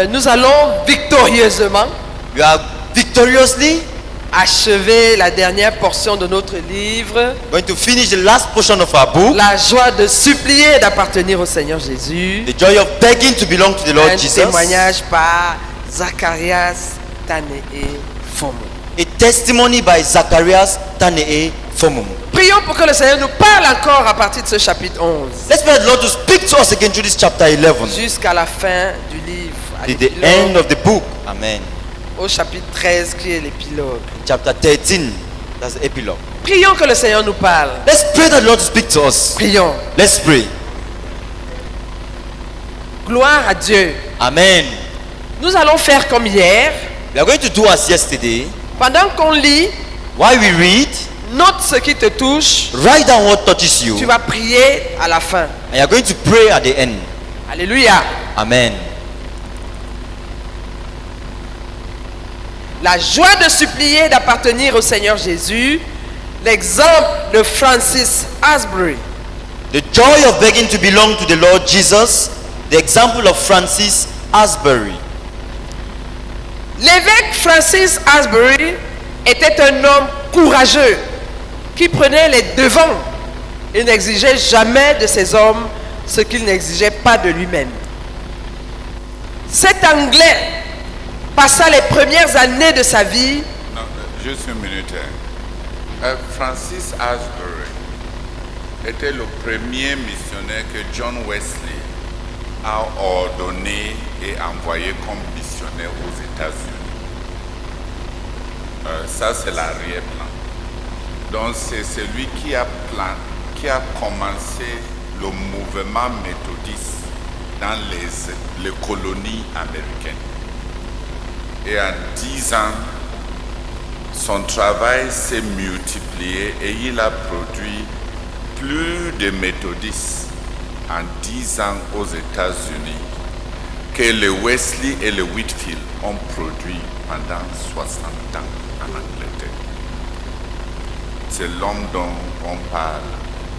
Nous allons victorieusement We are victoriously achever la dernière portion de notre livre, going to finish the last portion of our book. la joie de supplier et d'appartenir au Seigneur Jésus. The joy of begging to belong to the Lord Un Jesus. témoignage par Zacharias Tanee Fomo. A testimony by Zacharias Tanee Fomo. Prions pour que le Seigneur nous parle encore à partir de ce chapitre 11 Let's pray the Lord to speak to us again through this chapter 11. jusqu'à la fin du livre, à To the l'épilogue, end of the book. Amen. au chapitre 13 qui est l'épilogue. Chapter 13. That's the epilogue. Prions que le Seigneur nous parle. Let's pray that the Lord to speak to us. Prions. Let's pray. Gloire à Dieu. Amen. Nous allons faire comme hier. We are going to do as yesterday. Pendant qu'on lit, While we read, note ce qui te touche. write down what touches you. Tu vas prier à la fin. And you are going to pray at the end. Alléluia. Amen. La joie de supplier et d'appartenir au Seigneur Jésus. L'exemple de Francis Asbury. The joy of begging to belong to the Lord Jesus. The example of Francis Asbury. L'évêque Francis Asbury était un homme courageux qui prenait les devants et n'exigeait jamais de ses hommes ce qu'il n'exigeait pas de lui-même. Cet Anglais passa les premières années de sa vie Non, juste une minute. Francis Asbury était le premier missionnaire que John Wesley a ordonné et envoyé comme missionnaire aux États-Unis. Ça, c'est l'arrière-plan. Donc, c'est celui qui a commencé le mouvement méthodiste dans les colonies américaines. Et en 10 ans, son travail s'est multiplié et il a produit plus de méthodistes en 10 ans aux États-Unis que le Wesley et le Whitfield ont produit pendant 60 ans en Angleterre. C'est l'homme dont on parle.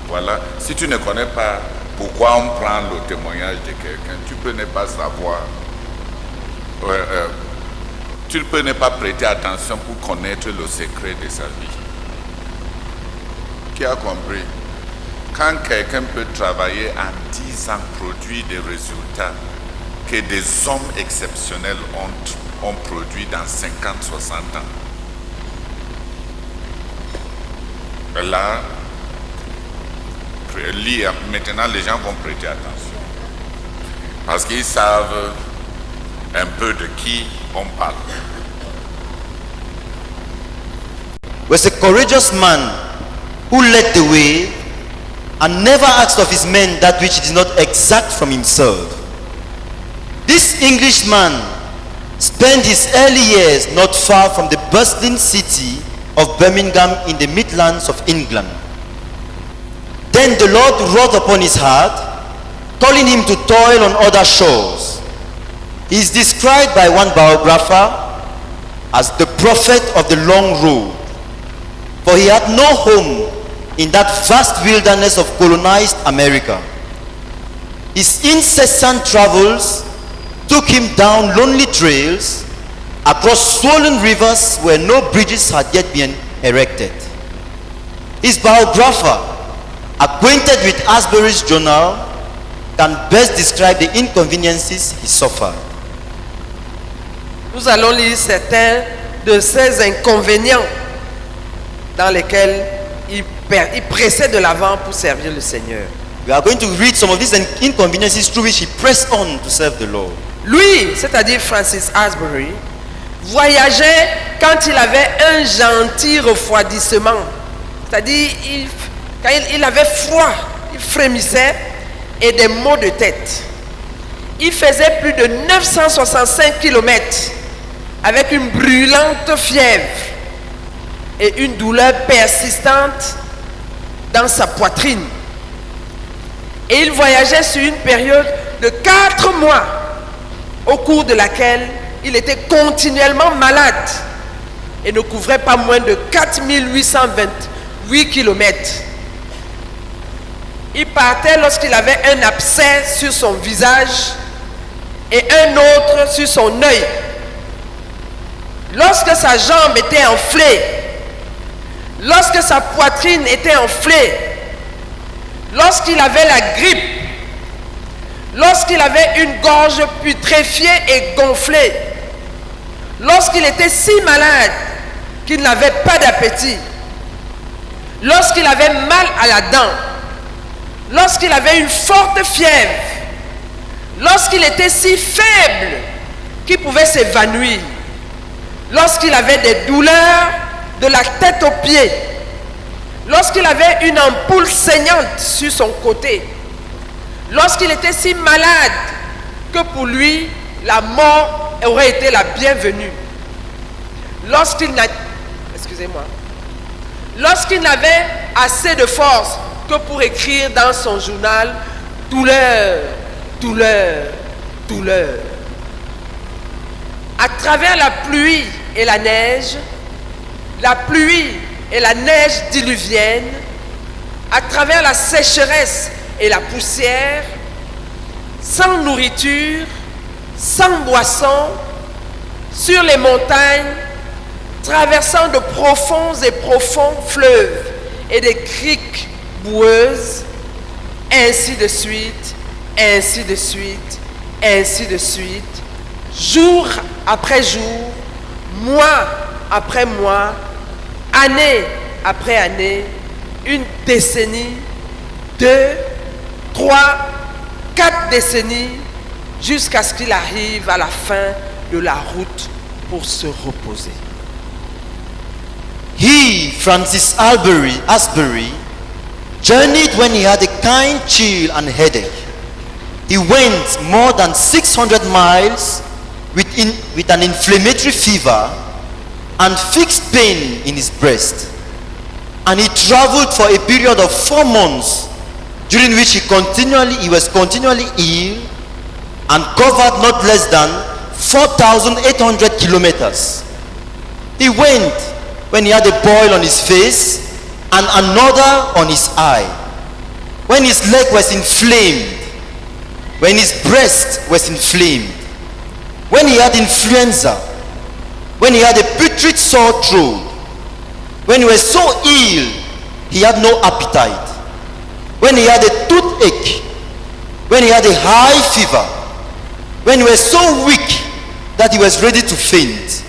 Voilà. Si tu ne connais pas pourquoi on prend le témoignage de quelqu'un, tu peux ne pas savoir. Tu peux ne pas prêter attention pour connaître le secret de sa vie. Qui a compris? Quand quelqu'un peut travailler en 10 ans, produire des résultats que des hommes exceptionnels ont produit dans 50, 60 ans. Là, maintenant les gens vont prêter attention. Parce qu'ils savent un peu de qui on parle. Was a courageous man who led the way and never asked of his men that which he did not exact from himself. This Englishman spent his early years not far from the bustling city of Birmingham in the Midlands of England. Then the Lord wrought upon his heart, calling him to toil on other shores. He is described by one biographer as the prophet of the long road, for he had no home in that vast wilderness of colonized America. His incessant travels took him down lonely trails, across swollen rivers where no bridges had yet been erected. His biographer, acquainted with Asbury's journal, can best describe the inconveniences he suffered. Nous allons lire certains de ces inconvénients dans lesquels il pressait de l'avant pour servir le Seigneur. We are going to read some of these inconveniences through which he pressed on to serve the Lord. Lui, c'est-à-dire Francis Asbury, voyageait quand il avait un gentil refroidissement. C'est-à-dire, quand il avait froid, il frémissait et des maux de tête. Il faisait plus de 965 km avec une brûlante fièvre et une douleur persistante dans sa poitrine. Et il voyageait sur une période de 4 mois au cours de laquelle il était continuellement malade et ne couvrait pas moins de 4828 km. Il partait lorsqu'il avait un abcès sur son visage et un autre sur son œil. Lorsque sa jambe était enflée, lorsque sa poitrine était enflée, lorsqu'il avait la grippe, lorsqu'il avait une gorge putréfiée et gonflée, lorsqu'il était si malade qu'il n'avait pas d'appétit, lorsqu'il avait mal à la dent, lorsqu'il avait une forte fièvre, lorsqu'il était si faible qu'il pouvait s'évanouir, lorsqu'il avait des douleurs de la tête aux pieds, lorsqu'il avait une ampoule saignante sur son côté, lorsqu'il était si malade que pour lui, la mort aurait été la bienvenue, lorsqu'il n'avait assez de force que pour écrire dans son journal « douleur, douleur, douleur ». À travers la pluie et la neige diluvienne, à travers la sécheresse et la poussière, sans nourriture, sans boisson, sur les montagnes, traversant de profonds et profonds fleuves et des criques boueuses, ainsi de suite, ainsi de suite, ainsi de suite, jour après jour, mois après mois, année après année, une décennie, 2, 3, 4 décennies, jusqu'à ce qu'il arrive à la fin de la route pour se reposer. He, Francis Asbury, journeyed when he had a kind chill and headache. He went more than 600 miles with an inflammatory fever and fixed pain in his breast. And he traveled for a period of 4 months, during which he was continually ill and covered not less than 4,800 kilometers. He went when he had a boil on his face and another on his eye, when his leg was inflamed, when his breast was inflamed, when he had influenza, when he had a putrid sore throat, when he was so ill he had no appetite, when he had a toothache, when he had a high fever, when he was so weak that he was ready to faint,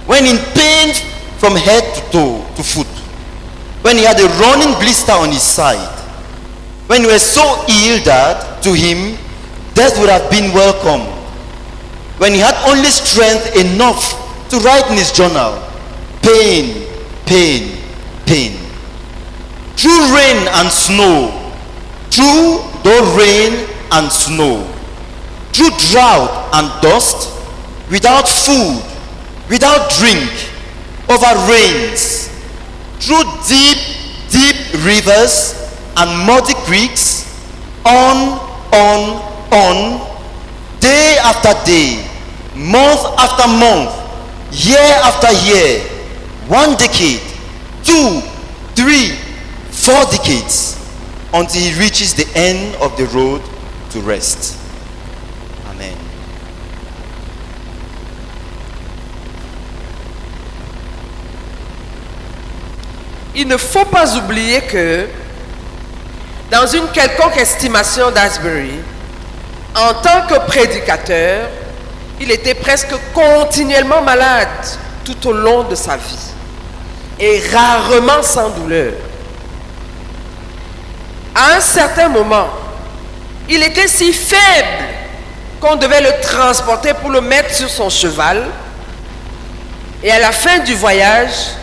when in pain from head to toe to foot, when he had a running blister on his side, when he was so ill that to him death would have been welcome, when he had only strength enough to write in his journal, pain, pain, pain. Through rain and snow, through the rain and snow, through drought and dust, without food, without drink, over rains, through deep, deep rivers and muddy creeks, on, day after day, month after month, year after year, 1 decade, 2, 3, 4 decades, until he reaches the end of the road to rest. Amen. Il ne faut pas oublier que dans une quelconque estimation d'Asbury, en tant que prédicateur, il était presque continuellement malade tout au long de sa vie et rarement sans douleur. À un certain moment, il était si faible qu'on devait le transporter pour le mettre sur son cheval, et à la fin du voyage,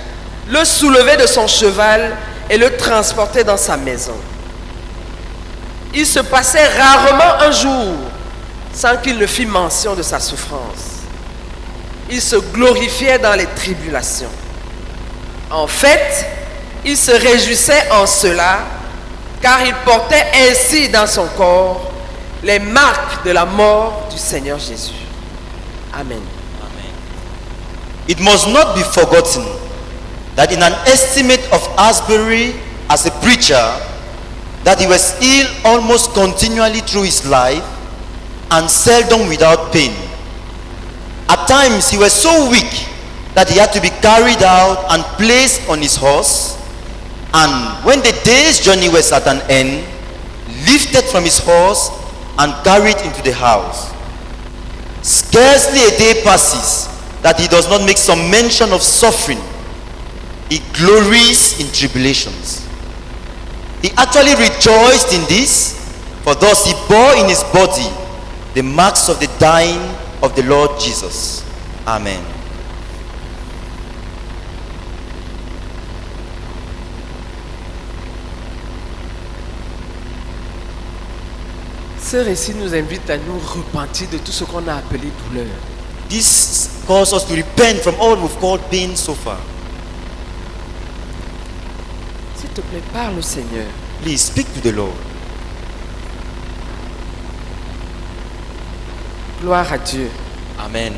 le soulever de son cheval et le transporter dans sa maison. Il se passait rarement un jour sans qu'il ne fît mention de sa souffrance. Il se glorifiait dans les tribulations. En fait, il se réjouissait en cela, car il portait ainsi dans son corps les marques de la mort du Seigneur Jésus. Amen. It must not be forgotten that in an estimate of Asbury as a preacher, that he was ill almost continually through his life, and seldom without pain. At times he was so weak that he had to be carried out and placed on his horse, and when the day's journey was at an end, lifted from his horse and carried into the house. Scarcely a day passes that he does not make some mention of suffering. He glories in tribulations. He actually rejoiced in this, for thus he bore in his body the marks of the dying of the Lord Jesus. Amen. Ce récit nous invite à nous repentir de tout ce qu'on a appelé douleur. This calls us to repent from all we've called pain so far. S'il te plaît, parle au Seigneur. Please speak to the Lord. Gloire à Dieu. Amen.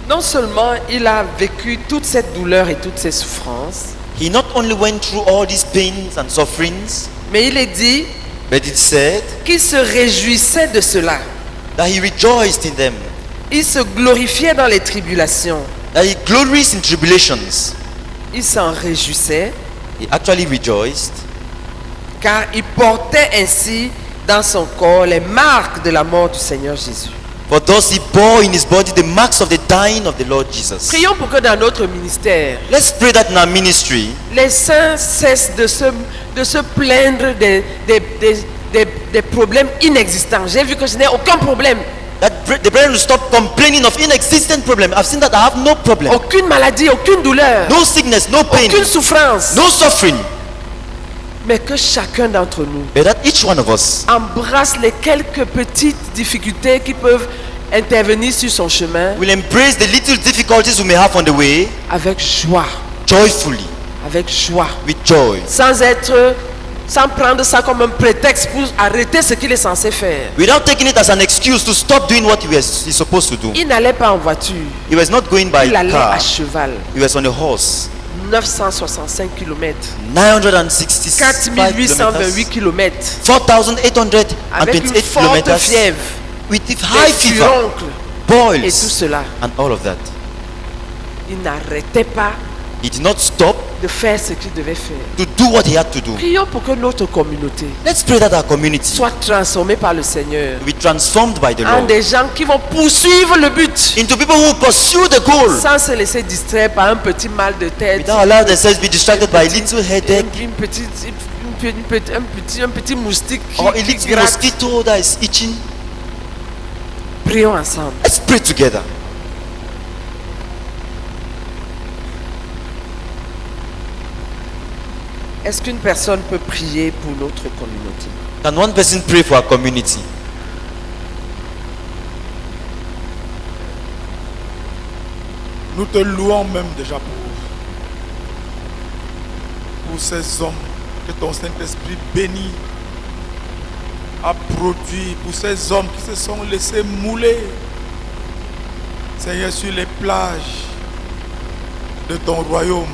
Non seulement il a vécu toute cette douleur et toutes ces souffrances, He not only went through all these pains and sufferings, mais il est dit but it said qu'il se réjouissait de cela. that he rejoiced in them, Il se glorifiait dans les tribulations. that he glories in tribulations. Il s'en réjouissait He actually rejoiced car il portait ainsi dans son corps les marques de la mort du Seigneur Jésus. for thus he bore in his body the marks of the dying of the Lord Jesus. Prions pour que dans notre ministère, Let's pray that in our ministry, les saints cessent de se plaindre des problèmes inexistants. J'ai vu que je n'ai aucun problème, that the brethren will stop complaining of inexistent problem. I've seen that I have no problem, aucune maladie, aucune douleur, no sickness, no pain, aucune souffrance. no suffering, Mais que chacun d'entre nous but that each one of us embrasse les quelques petites difficultés qui peuvent intervenir sur son chemin will embrace the little difficulties we may have on the way avec joie, joyfully, avec joie, with joy, sans prendre ça comme un prétexte pour arrêter ce qu'il est censé faire. without taking it as an excuse to stop doing what he's supposed to do. Il n'allait pas en voiture, He was not going by il allait car, à cheval. he was on a horse. 965 km, 965 4828 kilometers, km, 4,828 avec une forte kilometers, fièvre, with des high fever, furoncles et tout boils, cela. and all of that. Il n'arrêtait pas He did not stop de faire ce qu'il devait faire. to do what he had to do. Prions pour que notre communauté Let's pray that our community soit transformée par le Seigneur will be transformed by the en Lord des gens qui vont poursuivre le but into people who pursue the goal sans se laisser distraire par un petit mal de tête, without allowing themselves to be distracted by a little headache un petit moustique or a qui little gratte. mosquito that is itching. Prions ensemble. Let's pray together. Est-ce qu'une personne peut prier pour notre communauté? Can one person pray for our community? Nous te louons même déjà pour ces hommes que ton Saint-Esprit béni a produit, pour ces hommes qui se sont laissés mouler, Seigneur, sur les plages de ton royaume.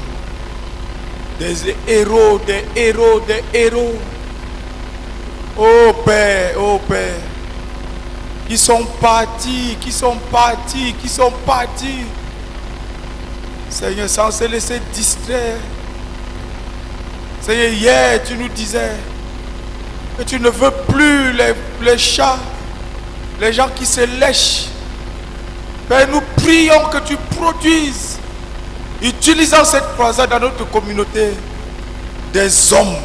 Des héros, des héros, des héros. Oh Père, qui sont partis, qui sont partis, qui sont partis. Seigneur, sans se laisser distraire. Seigneur, hier tu nous disais que tu ne veux plus les chats, les gens qui se lèchent. Père, nous prions que tu produises, utilisant cette croisade dans notre communauté, des hommes,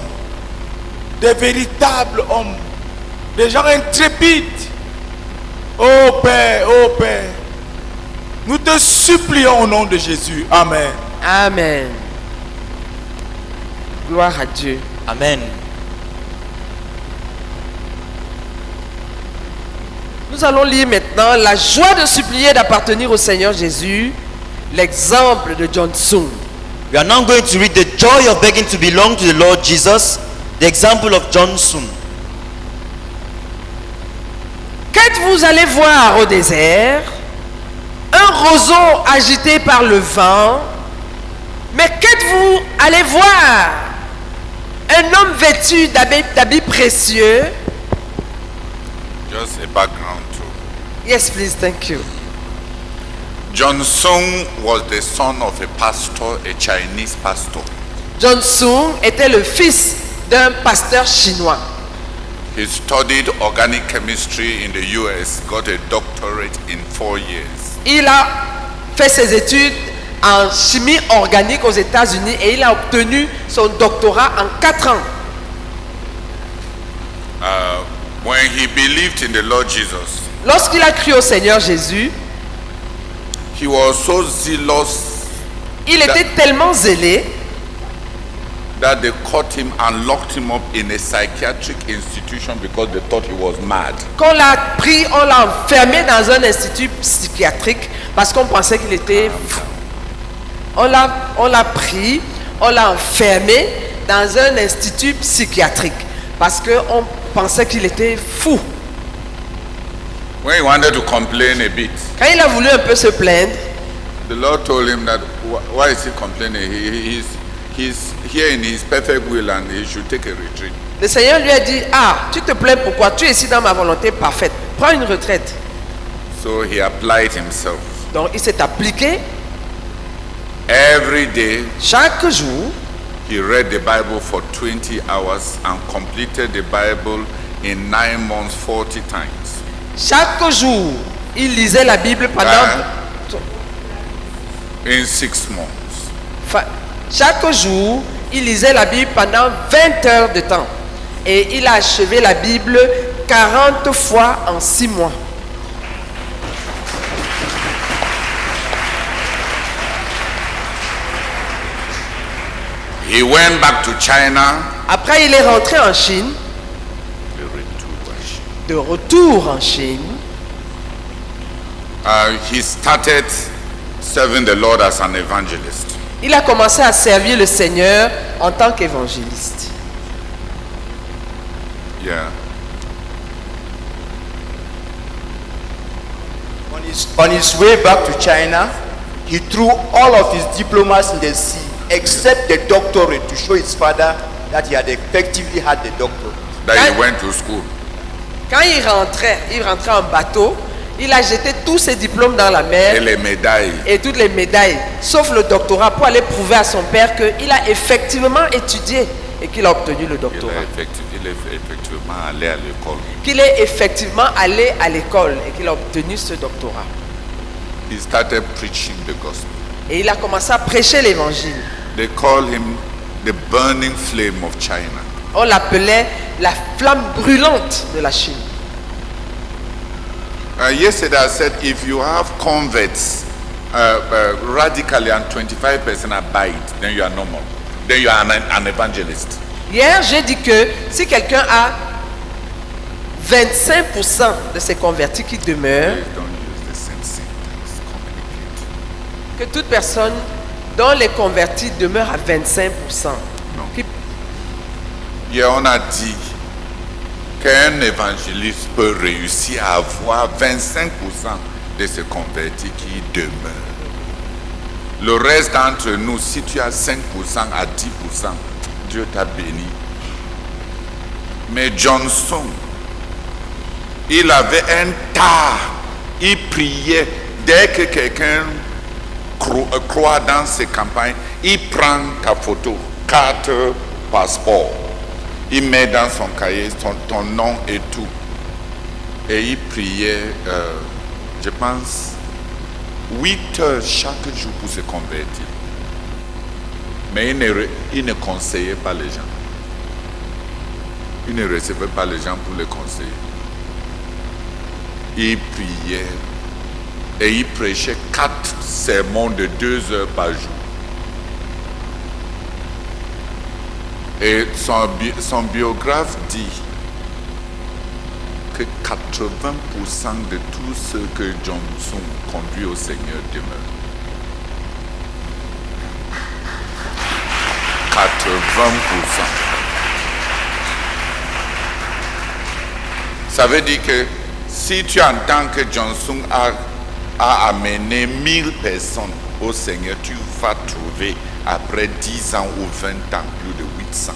des véritables hommes, des gens intrépides. Oh Père, nous te supplions au nom de Jésus. Amen. Amen. Gloire à Dieu. Amen. Nous allons lire maintenant la joie de supplier d'appartenir au Seigneur Jésus, l'exemple de John Sung. We are now going to read the joy of begging to belong to the Lord Jesus, the example of John Sun. Qu'êtes-vous allé voir au désert? Un roseau agité par le vent. Mais qu'êtes-vous allé voir? Un homme vêtu d'habits précieux. Just a background too. Yes, please, thank you. John Sung was the son of a pastor, a Chinese pastor. John Sung était le fils d'un pasteur chinois. He studied organic chemistry in the US, got a doctorate in 4 years. Il a fait ses études en chimie organique aux États-Unis et il a obtenu son doctorat en 4 ans. When he believed in the Lord Jesus, Lorsqu'il a cru au Seigneur Jésus, he was so zealous il était tellement zélé that they caught him and locked him up in a psychiatric institution because they thought he was mad. qu'on l'a pris, on l'a enfermé dans un institut psychiatrique parce qu'on pensait qu'il était fou. On l'a pris, on l'a enfermé dans un institut psychiatrique parce qu'on pensait qu'il était fou. When he wanted to complain a bit, Quand il a voulu un peu se plaindre, the Lord told him that why is he complaining? He's here in his perfect will and he should take a retreat. le Seigneur lui a dit, ah, tu te plains pourquoi? Tu es ici dans ma volonté parfaite. Prends une retraite. So he applied himself. Donc il s'est appliqué. Every day Chaque jour, he read the Bible for 20 hours and completed the Bible in 9 months 40 times. chaque jour, il lisait la Bible pendant... In 6 months. Enfin, chaque jour, il lisait la Bible pendant 20 heures de temps. Et il a achevé la Bible 40 fois en 6 mois. He went back to China. Après, il est rentré en Chine. De retour en Chine, He started serving the Lord as an evangelist. il a commencé à servir le Seigneur en tant qu'évangéliste. Yeah. On his way back to China, he threw all of his diplomas in the sea except the doctorate to show his father that he had effectively had the doctorate. That he went to school. Quand il rentrait en bateau, il a jeté tous ses diplômes dans la Et mer les médailles. et toutes les médailles, sauf le doctorat, pour aller prouver à son père qu'il a effectivement étudié et qu'il a obtenu le Il doctorat. est effectivement allé à l'école. Qu'il est effectivement allé à l'école et qu'il a obtenu ce doctorat. He started preaching the gospel. Et il a commencé à prêcher l'évangile. They call him the burning flame of China. On l'appelait la flamme brûlante de la Chine. Yesterday I said if you have converts radically and 25% abide, then you are normal. Then you are an evangelist. Hier, j'ai dit que si quelqu'un a 25% de ses convertis qui demeurent, Please don't use the same sentence. Communicate. que toute personne dont les convertis demeurent à 25%. Non. Qui- Hier on a dit qu'un évangéliste peut réussir à avoir 25% de ses convertis qui demeurent. Le reste d'entre nous, si tu as 5% à 10%, Dieu t'a béni. Mais Johnson, il avait un tas, il priait. Dès que quelqu'un croit dans ses campagnes, il prend ta photo, 4 passeports. Il met dans son cahier ton nom et tout. Et il priait, je pense, 8 heures chaque jour pour se convertir. Mais il ne conseillait pas les gens. Il ne recevait pas les gens pour les conseiller. Il priait et il prêchait 4 sermons de 2 heures par jour. Et son biographe dit que 80% de tous ceux que Johnson conduit au Seigneur demeurent. 80%. Ça veut dire que si tu entends que Johnson a amené 1000 personnes au Seigneur, tu vas trouver après 10 ans ou 20 ans plus de 800.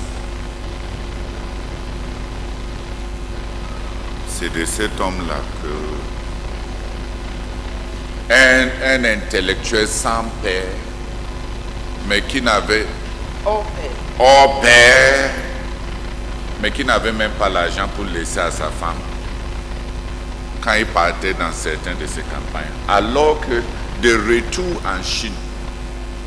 C'est de cet homme-là que un intellectuel sans père, mais qui n'avait Oh, hors père, mais qui n'avait même pas l'argent pour laisser à sa femme quand il partait dans certaines de ses campagnes. Alors que de retour en Chine,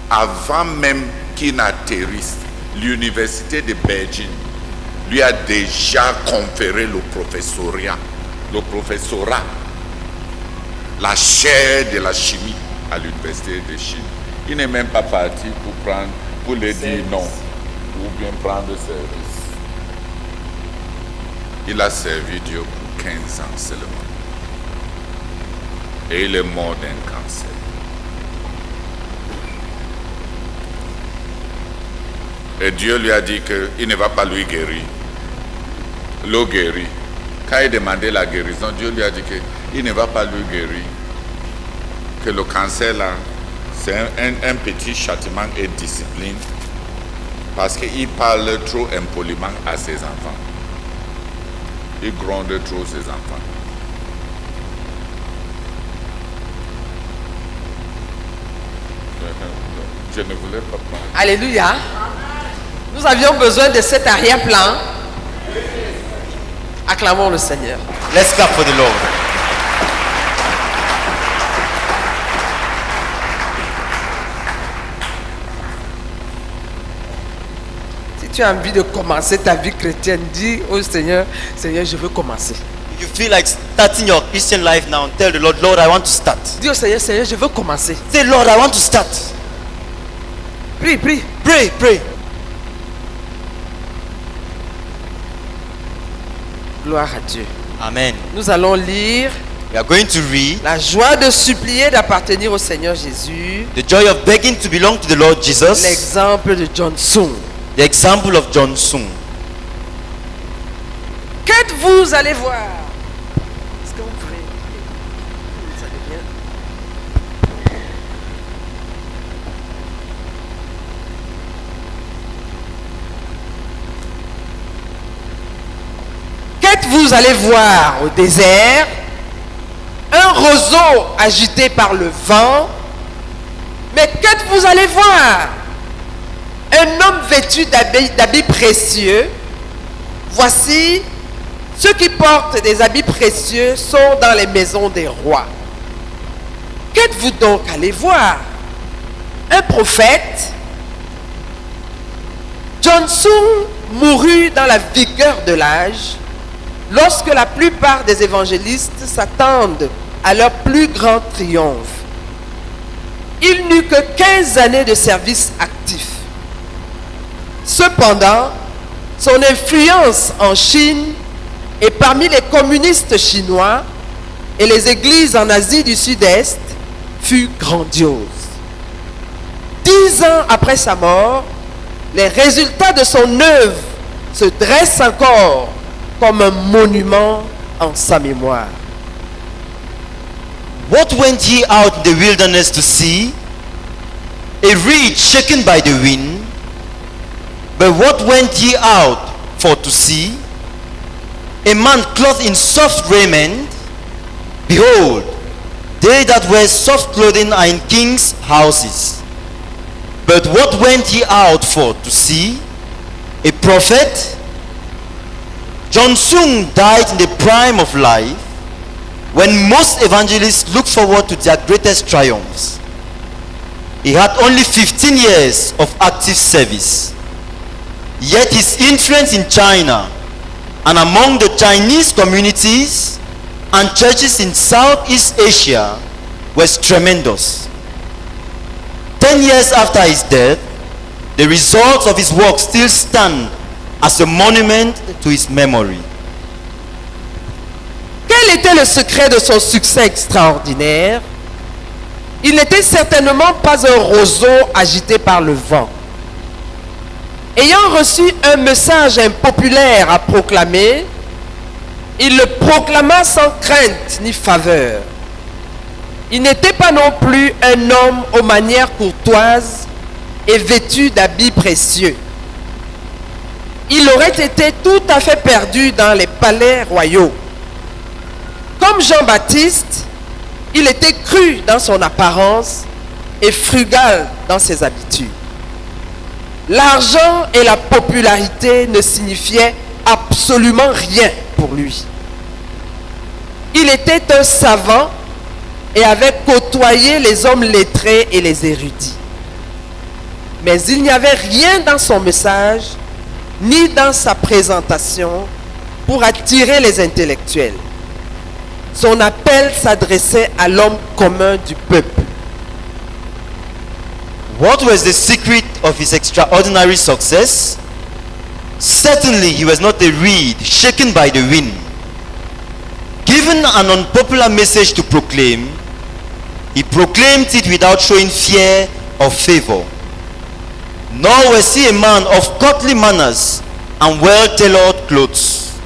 avant même qu'il n'atterrisse, l'université de Beijing lui a déjà conféré le professorat, la chaire de la chimie à l'université de Chine. Il n'est même pas parti pour lui dire non ou bien prendre service. Il a servi Dieu pour 15 ans seulement. Et il est mort d'un cancer. Et Dieu lui a dit qu'il ne va pas lui guérir. Le guérit. Quand il demandait la guérison, Dieu lui a dit qu'il ne va pas lui guérir. Que le cancer là, c'est un petit châtiment et discipline. Parce qu'il parle trop impoliment à ses enfants. Il gronde trop ses enfants. Je ne voulais pas parler. Alléluia. Nous avions besoin de cet arrière-plan. Acclamons le Seigneur. Let's clap for the Lord. Si tu as envie de commencer ta vie chrétienne, dis au Seigneur, Seigneur, je veux commencer. If you feel like starting your Christian life now, tell the Lord, Lord, I want to start. Dis au Seigneur, Seigneur, je veux commencer. Say, Lord, I want to start. Prie, prie. Pray, pray. Gloire à Dieu. Amen. Nous allons lire We are going to read la joie de supplier d'appartenir au Seigneur Jésus, the joy of begging to belong to the Lord Jesus, l'exemple de John Sung. the example of John Sung. Qu'êtes-vous allez voir? Est-ce que vous pouvez? Vous allez bien? Qu'êtes-vous allez voir au désert? Un roseau agité par le vent. Mais qu'êtes-vous allez voir? Un homme vêtu d'habits précieux. Voici, ceux qui portent des habits précieux sont dans les maisons des rois. Qu'êtes-vous donc allé voir? Un prophète? John Sung mourut dans la vigueur de l'âge, lorsque la plupart des évangélistes s'attendent à leur plus grand triomphe. Il n'eut que 15 années de service actif. Cependant, son influence en Chine et parmi les communistes chinois et les églises en Asie du Sud-Est fut grandiose. 10 ans après sa mort, les résultats de son œuvre se dressent encore comme un monument en sa mémoire. What went ye out in the wilderness to see? A reed shaken by the wind. But what went ye out for to see? A man clothed in soft raiment. Behold, they that wear soft clothing are in kings' houses. But what went ye out for to see? A prophet? John Sung died in the prime of life, when most evangelists look forward to their greatest triumphs. He had only 15 years of active service. Yet his influence in China and among the Chinese communities and churches in Southeast Asia was tremendous. 10 years after his death, the results of his work still stand as a monument to his memory. Quel était le secret de son succès extraordinaire? Il n'était certainement pas un roseau agité par le vent. Ayant reçu un message impopulaire à proclamer, il le proclama sans crainte ni faveur. Il n'était pas non plus un homme aux manières courtoises et vêtu d'habits précieux. Il aurait été tout à fait perdu dans les palais royaux. Comme Jean-Baptiste, Il était cru dans son apparence et frugal dans ses habitudes. L'argent et la popularité ne signifiaient absolument rien pour lui. Il était un savant et avait côtoyé les hommes lettrés et les érudits. Mais il n'y avait rien dans son message, ni dans sa présentation, pour attirer les intellectuels. Son appel s'adressait à l'homme commun du peuple. What was the secret of his extraordinary success? Certainly he was not a reed shaken by the wind. Given an unpopular message to proclaim, he proclaimed it without showing fear or favor. Nor was he a man of courtly manners and well-tailored clothes.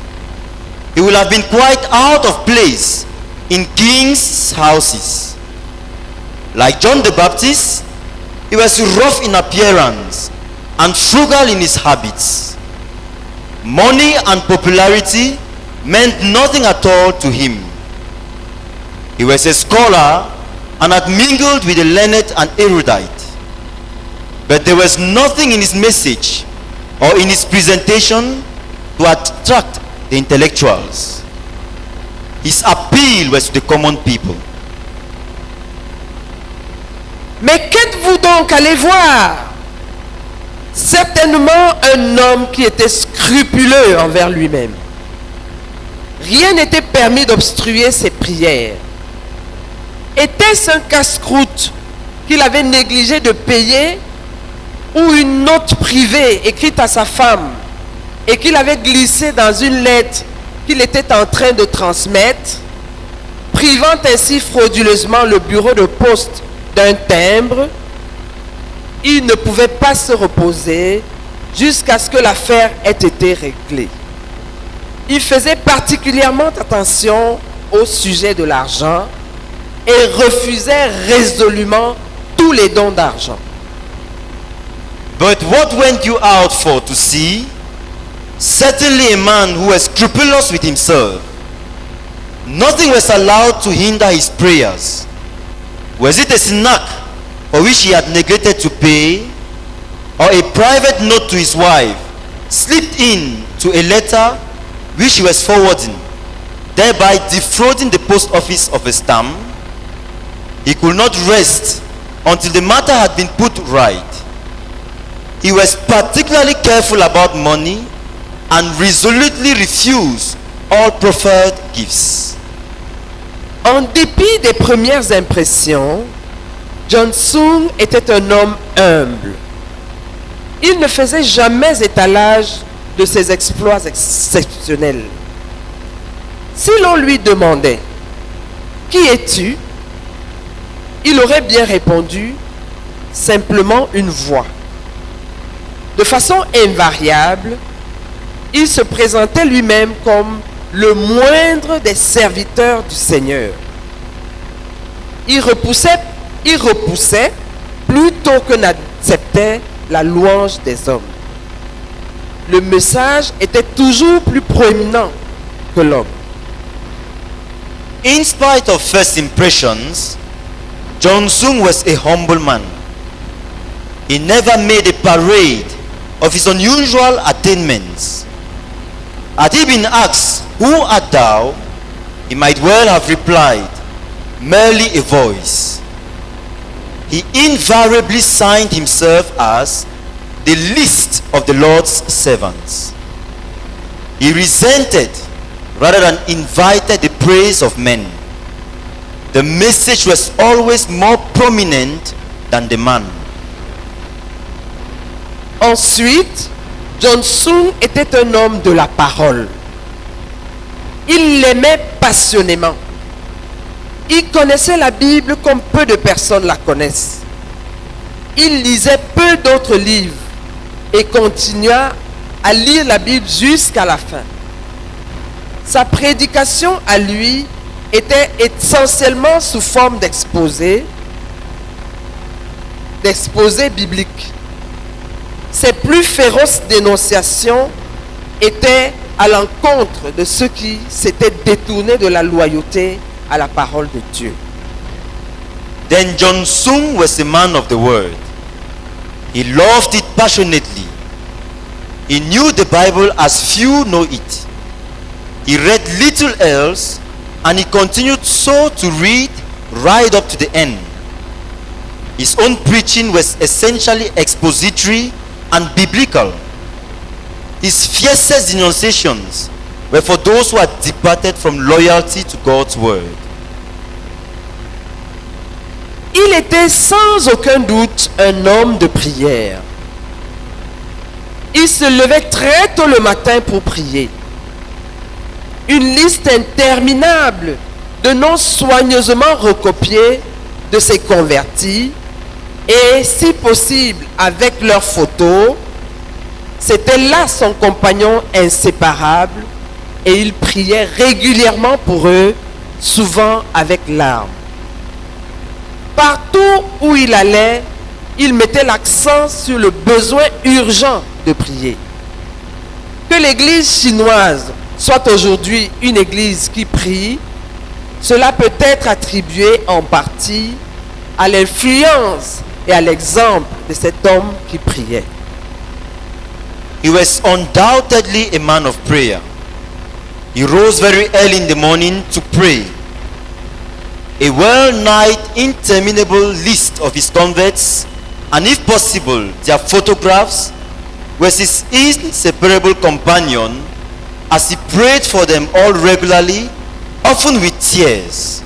He would have been quite out of place in kings' houses. Like John the Baptist, he was rough in appearance and frugal in his habits. Money and popularity meant nothing at all to him. He was a scholar and had mingled with the learned and erudite. But there was nothing in his message or in his presentation to attract the intellectuals. His appeal was to the common people. Mais qu'êtes-vous donc allé voir? Certainement un homme qui était scrupuleux envers lui-même. Rien n'était permis d'obstruer ses prières. Était-ce un casse-croûte qu'il avait négligé de payer ou une note privée écrite à sa femme et qu'il avait glissée dans une lettre qu'il était en train de transmettre, privant ainsi frauduleusement le bureau de poste d'un timbre? Il ne pouvait pas se reposer jusqu'à ce que l'affaire ait été réglée. Il faisait particulièrement attention au sujet de l'argent et refusait résolument tous les dons d'argent. But what went you out for to see? Certainly a man who was scrupulous with himself. Nothing was allowed to hinder his prayers. Was it a snack for which he had neglected to pay, or a private note to his wife slipped in to a letter which he was forwarding, thereby defrauding the post office of a stamp? He could not rest until the matter had been put right. He was particularly careful about money and resolutely refused all proffered gifts. En dépit des premières impressions, John Sung était un homme humble. Il ne faisait jamais étalage de ses exploits exceptionnels. Si l'on lui demandait « Qui es-tu ?», il aurait bien répondu simplement une voix. De façon invariable, il se présentait lui-même comme le moindre des serviteurs du Seigneur. Il repoussait plutôt que n'acceptait la louange des hommes. Le message était toujours plus proéminent que l'homme. In spite of first impressions, John Sung was a humble man. He never made a parade of his unusual attainments. Had he been asked, "Who art thou?" he might well have replied, "Merely a voice." He invariably signed himself as the least of the Lord's servants. He resented rather than invited the praise of men. The message was always more prominent than the man. Ensuite, John Sung était un homme de la parole. Il l'aimait passionnément. Il connaissait la Bible comme peu de personnes la connaissent. Il lisait peu d'autres livres et continua à lire la Bible jusqu'à la fin. Sa prédication à lui était essentiellement sous forme d'exposé biblique. Ses plus féroces dénonciations étaient à l'encontre de ceux qui s'étaient détournés de la loyauté à la parole de Dieu. Then John Sung was a man of the word. He loved it passionately. He knew the Bible as few know it. He read little else, and he continued so to read right up to the end. His own preaching was essentially expository and biblical. His fiercest denunciations were for those who had departed from loyalty to God's word. Il était sans aucun doute un homme de prière. Il se levait très tôt le matin pour prier. Une liste interminable de noms soigneusement recopiés de ses convertis et, si possible, avec leurs photos. C'était là son compagnon inséparable et il priait régulièrement pour eux, souvent avec larmes. Partout où il allait, il mettait l'accent sur le besoin urgent de prier. Que l'église chinoise soit aujourd'hui une église qui prie, cela peut être attribué en partie à l'influence et à l'exemple de cet homme qui priait. He was undoubtedly a man of prayer. He rose very early in the morning to pray. A well-nigh interminable list of his converts, and if possible, their photographs, was his inseparable companion as he prayed for them all regularly, often with tears.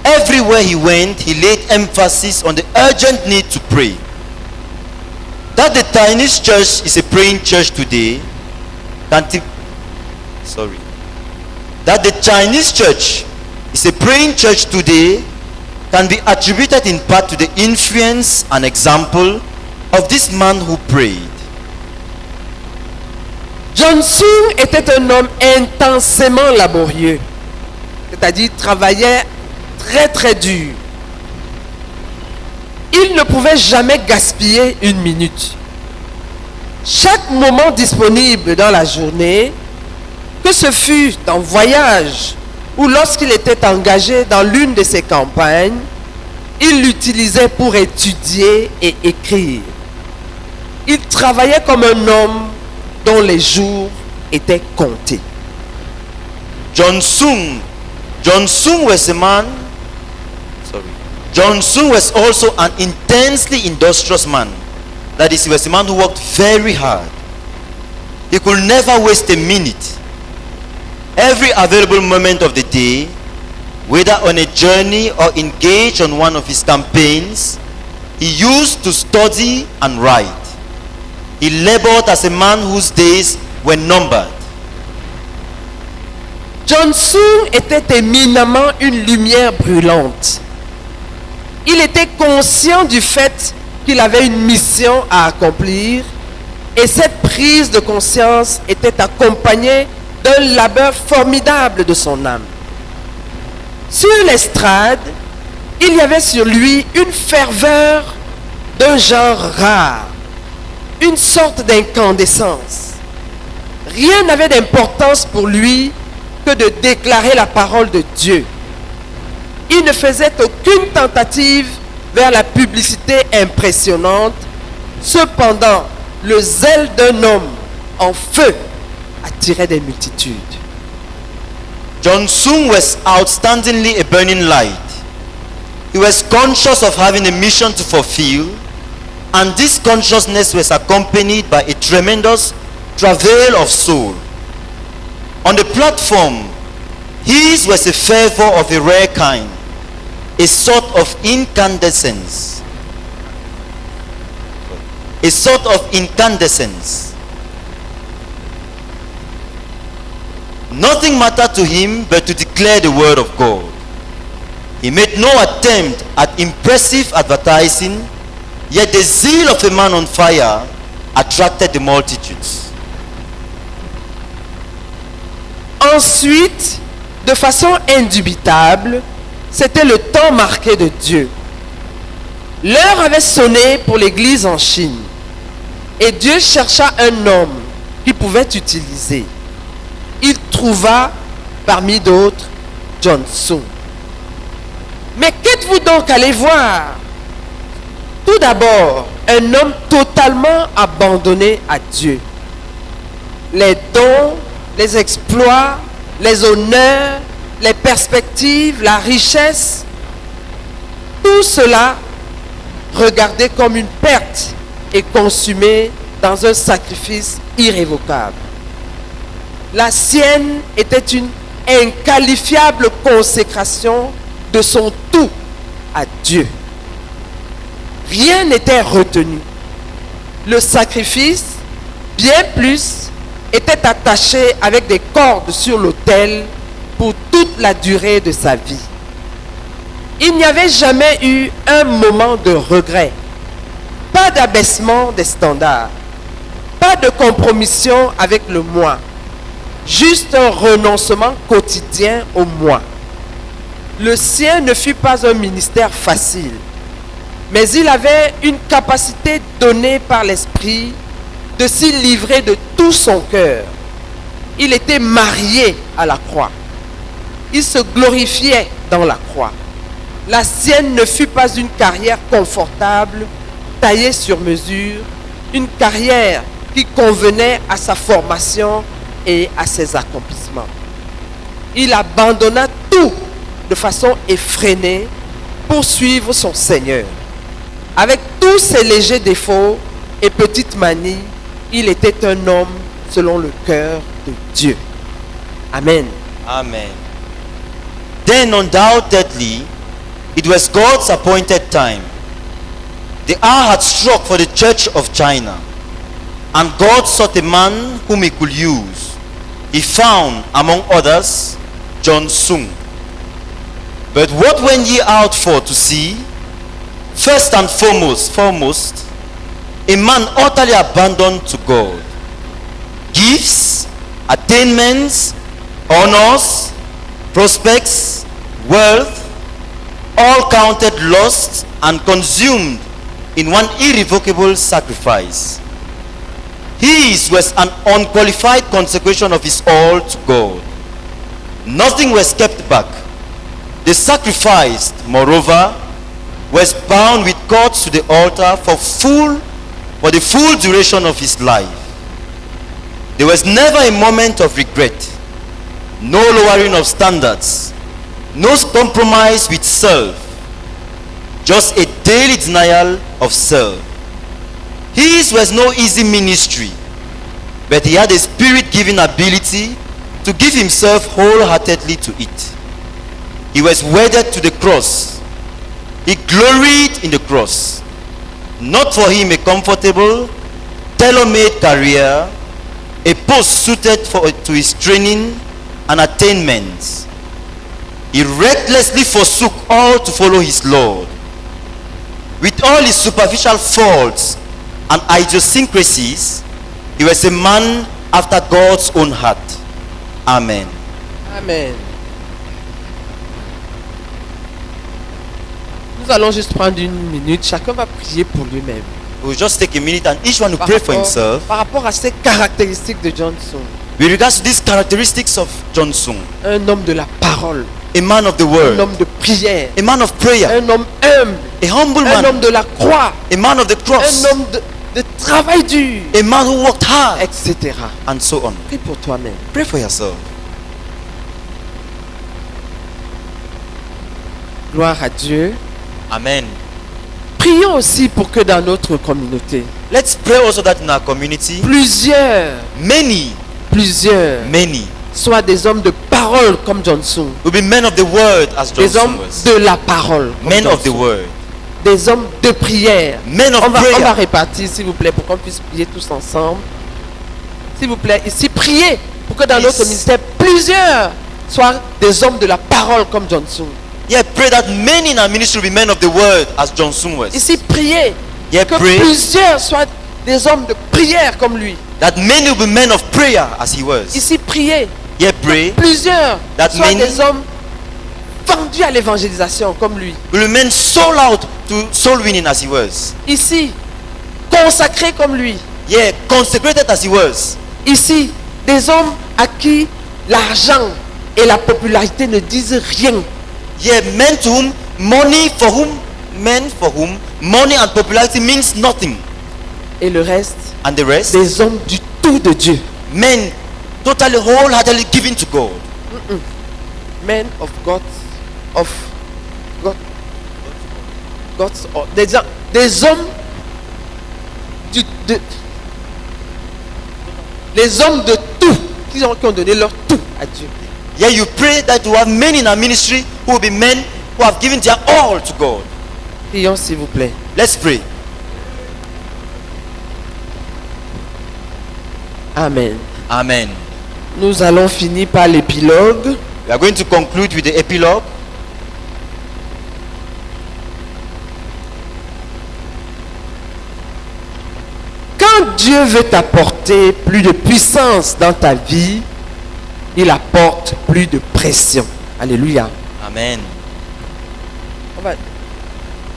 Everywhere he went, he laid emphasis on the urgent need to pray. That the Chinese church is a praying church today, that the Chinese church is a praying church today can be attributed in part to the influence and example of this man who prayed. John Sung était un homme intensément laborieux, c'est-à-dire travaillait très très dur. Il ne pouvait jamais gaspiller une minute. Chaque moment disponible dans la journée, que ce fût en voyage ou lorsqu'il était engagé dans l'une de ses campagnes, il l'utilisait pour étudier et écrire. Il travaillait comme un homme dont les jours étaient comptés. John Sung was a man. John Sung was also an intensely industrious man. That is, he was a man who worked very hard. He could never waste a minute. Every available moment of the day, whether on a journey or engaged on one of his campaigns, he used to study and write. He labored as a man whose days were numbered. John Sung était éminemment une lumière brûlante. Il était conscient du fait qu'il avait une mission à accomplir et cette prise de conscience était accompagnée d'un labeur formidable de son âme. Sur l'estrade, il y avait sur lui une ferveur d'un genre rare, une sorte d'incandescence. Rien n'avait d'importance pour lui que de déclarer la parole de Dieu. Il ne faisait aucune tentative vers la publicité impressionnante. Cependant, le zèle d'un homme en feu attirait des multitudes. John Sung was outstandingly a burning light. He was conscious of having a mission to fulfill, and this consciousness was accompanied by a tremendous travail of soul. On the platform, his was a fervor of a rare kind, a sort of incandescence. A sort of incandescence. Nothing mattered to him but to declare the word of God. He made no attempt at impressive advertising, yet the zeal of a man on fire attracted the multitudes. Ensuite, de façon indubitable, c'était le temps marqué de Dieu. L'heure avait sonné pour l'église en Chine. Et Dieu chercha un homme qu'il pouvait utiliser. Il trouva parmi d'autres John Sung. Mais qu'êtes-vous donc allé voir? Tout d'abord, un homme totalement abandonné à Dieu. Les dons, les exploits, les honneurs, les perspectives, la richesse, tout cela regardé comme une perte et consumé dans un sacrifice irrévocable. La sienne était une inqualifiable consécration de son tout à Dieu. Rien n'était retenu. Le sacrifice, bien plus, était attaché avec des cordes sur l'autel pour toute la durée de sa vie. Il n'y avait jamais eu un moment de regret, pas d'abaissement des standards, pas de compromission avec le moi, juste un renoncement quotidien au moi. Le sien ne fut pas un ministère facile, mais il avait une capacité donnée par l'Esprit de s'y livrer de tout son cœur. Il était marié à la croix. Il se glorifiait dans la croix. La sienne ne fut pas une carrière confortable, taillée sur mesure, une carrière qui convenait à sa formation et à ses accomplissements. Il abandonna tout de façon effrénée pour suivre son Seigneur. Avec tous ses légers défauts et petites manies, il était un homme selon le cœur de Dieu. Amen. Amen. Then undoubtedly, it was God's appointed time. The hour had struck for the Church of China, and God sought a man whom he could use. He found, among others, John Sung. But what went ye out for to see? First and foremost, a man utterly abandoned to God. Gifts, attainments, honors, prospects, wealth, all counted lost and consumed in one irrevocable sacrifice. His was an unqualified consecration of his all to God. Nothing was kept back. The sacrificed, moreover, was bound with cords to the altar for the full duration of his life. There was never a moment of regret, no lowering of standards, no compromise with self, just a daily denial of self. His was no easy ministry, but he had a spirit-giving ability to give himself wholeheartedly to it. He was wedded to the cross. He gloried in the cross. Not for him a comfortable, tailor-made career, a post suited to his training and attainments. He recklessly forsook all to follow his Lord. With all his superficial faults and idiosyncrasies, he was a man after God's own heart. Amen. Amen. Nous allons juste prendre une minute. Chacun va prier pour lui-même. We'll just take a minute and each one will pray for himself. Par rapport à ces caractéristiques de John Sung. With regards to these characteristics of John Sung, Un homme de la parole. a man of the Un word, homme de prière. a man of prayer, Un homme humble. a humble Un man, homme de la croix. a man of the cross, Un homme de travail dur. a man who worked hard, Etc. and so on. Prie pour toi-même. Pray for yourself. Gloire à Dieu. Amen. Prions aussi pour que dans notre communauté, Let's pray also that in our community, plusieurs many soient des hommes de parole comme John Sung. will be men of the word as John Des hommes Sung was. de la parole. comme Men John of the Sung. word. Des hommes de prière. Men of On va prayer. répartir, s'il vous plaît, pour qu'on puisse prier tous ensemble. S'il vous plaît, ici, priez pour que dans Please. notre ministère, plusieurs soient des hommes de la parole comme John Sung. Yeah, pray that many in our ministry will be men of the word as John Sung was. Ici, priez Yeah, que pray plusieurs soient des hommes de prière comme lui. that many will be men of prayer as he was. Ici, priez. Yeah, pray Plusieurs That soient many- des hommes vendus à l'évangélisation comme lui. will be men sold out to soul winning as he was. Ici, consacrés comme lui. Yeah, consecrated as he was. Ici, des hommes à qui l'argent et la popularité ne disent rien. Yeah, men to whom money men for whom money and popularity means nothing. Et le reste, And the rest, des hommes du tout de Dieu. men totally wholeheartedly given to God. Men of God, God's, des hommes les hommes de tout, qui ont donné leur tout à Dieu. Yeah, you pray that you have men in our ministry who will be men who have given their all to God. Prions s'il vous plaît. Let's pray. Amen. Amen. Nous allons finir par l'épilogue. We are going to conclude with the epilogue. Quand Dieu veut t'apporter plus de puissance dans ta vie, il apporte plus de pression. Alléluia. Amen.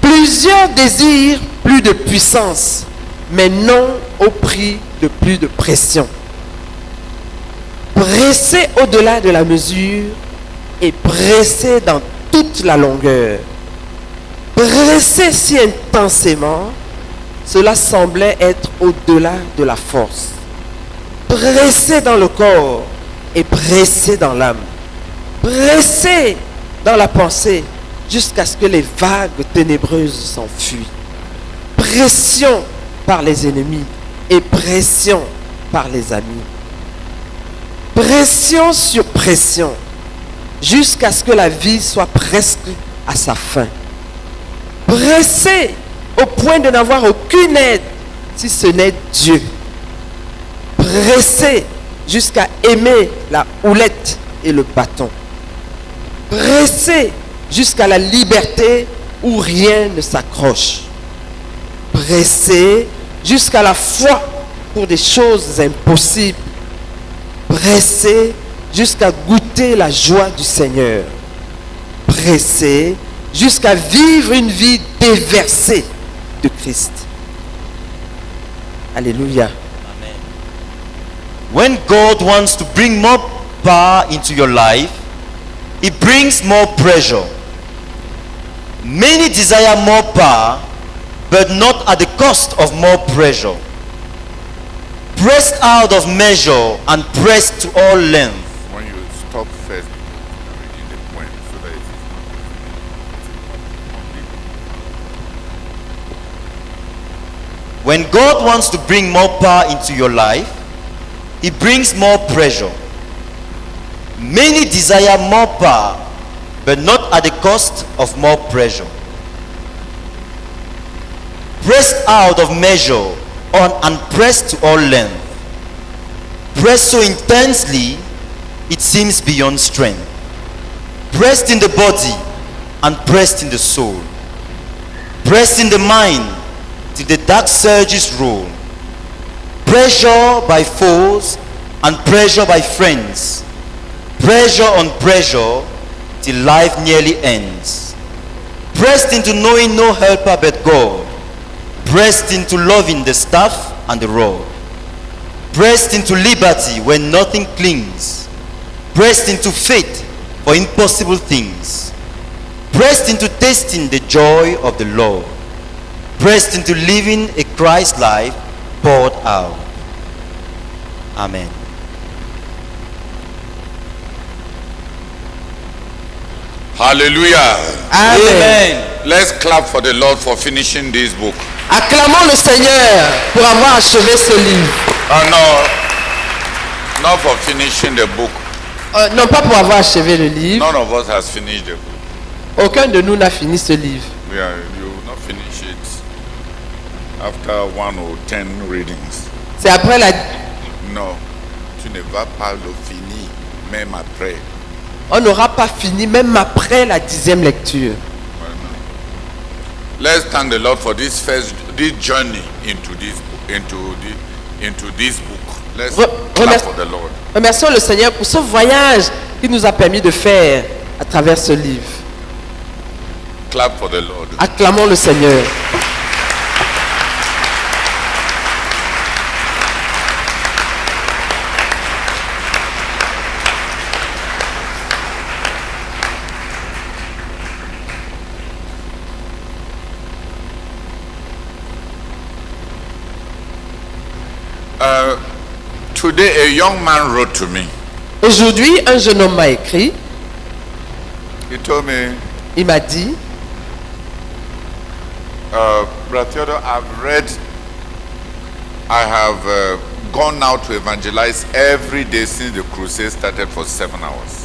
Plusieurs désirent plus de puissance, mais non au prix de plus de pression. Presser au-delà de la mesure et presser dans toute la longueur. Presser si intensément, cela semblait être au-delà de la force. Presser dans le corps et presser dans l'âme. Presser dans la pensée jusqu'à ce que les vagues ténébreuses s'enfuient. Pression par les ennemis et pression par les amis. Pression sur pression jusqu'à ce que la vie soit presque à sa fin. Presser au point de n'avoir aucune aide si ce n'est Dieu. Presser jusqu'à aimer la houlette et le bâton. Presser jusqu'à la liberté où rien ne s'accroche. Presser jusqu'à la foi pour des choses impossibles. Presser jusqu'à goûter la joie du Seigneur. Presser jusqu'à vivre une vie déversée de Christ. Alléluia. When God wants to bring more power into your life, He brings more pressure. Many desire more power, but not at the cost of more pressure. Pressed out of measure and pressed to all length. When you stop first reading the point so that it is When God wants to bring more power into your life, He brings more pressure. Many desire more power, but not at the cost of more pressure. Pressed out of measure and pressed to all length. Pressed so intensely, it seems beyond strength. Pressed in the body and pressed in the soul. Pressed in the mind till the dark surges roll. Pressure by foes and pressure by friends. Pressure on pressure till life nearly ends. Pressed into knowing no helper but God. Pressed into loving the staff and the rod. Pressed into liberty when nothing clings. Pressed into faith for impossible things. Pressed into tasting the joy of the Lord. Pressed into living a Christ life poured out. Amen. Hallelujah. Amen. Let's clap for the Lord for finishing this book. Acclamons le Seigneur pour avoir achevé ce livre. Oh no, not for finishing the book. Non pas pour avoir achevé le livre. None of us has finished the book. Aucun de nous n'a fini ce livre. You will not finish it after 1 or 10 readings. C'est après la... Non, tu ne vas pas le finir, même après. On n'aura pas fini même après la 10e lecture. Let's thank the Lord for this journey into this book. Let's clap for the Lord. Remercions le Seigneur pour ce voyage qu'il nous a permis de faire à travers ce livre. Clap for the Lord. Acclamons le Seigneur. Today, a young man wrote to me. Aujourd'hui, un jeune homme m'a écrit. He told me, Il m'a dit, Brother Theodore, I have gone out to evangelize every day since the crusade started for 7 hours.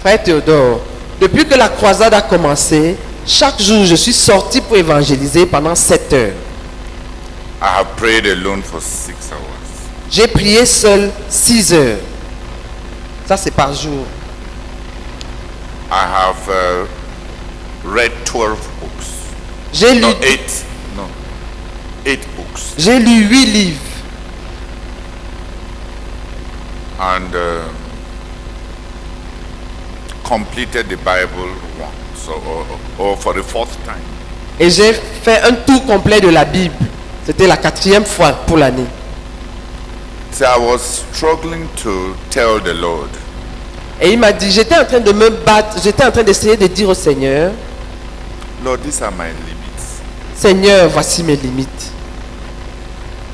frère Théodore, depuis que la croisade a commencé, chaque jour je suis sorti pour évangéliser pendant 7 heures. I have prayed alone for 6 hours. J'ai prié seul 6 heures. Ça c'est par jour. I have read 12 books. J'ai lu, No, 8. No, 8 books. j'ai lu 8 livres. And completed the Bible once, or for the 4th time. Et j'ai fait un tour complet de la Bible. C'était la 4e fois pour l'année. So I was struggling to tell the Lord, Et il m'a dit, j'étais en train de me battre, j'étais en train d'essayer de dire au Seigneur, Lord, these are my limits. Seigneur, voici mes limites.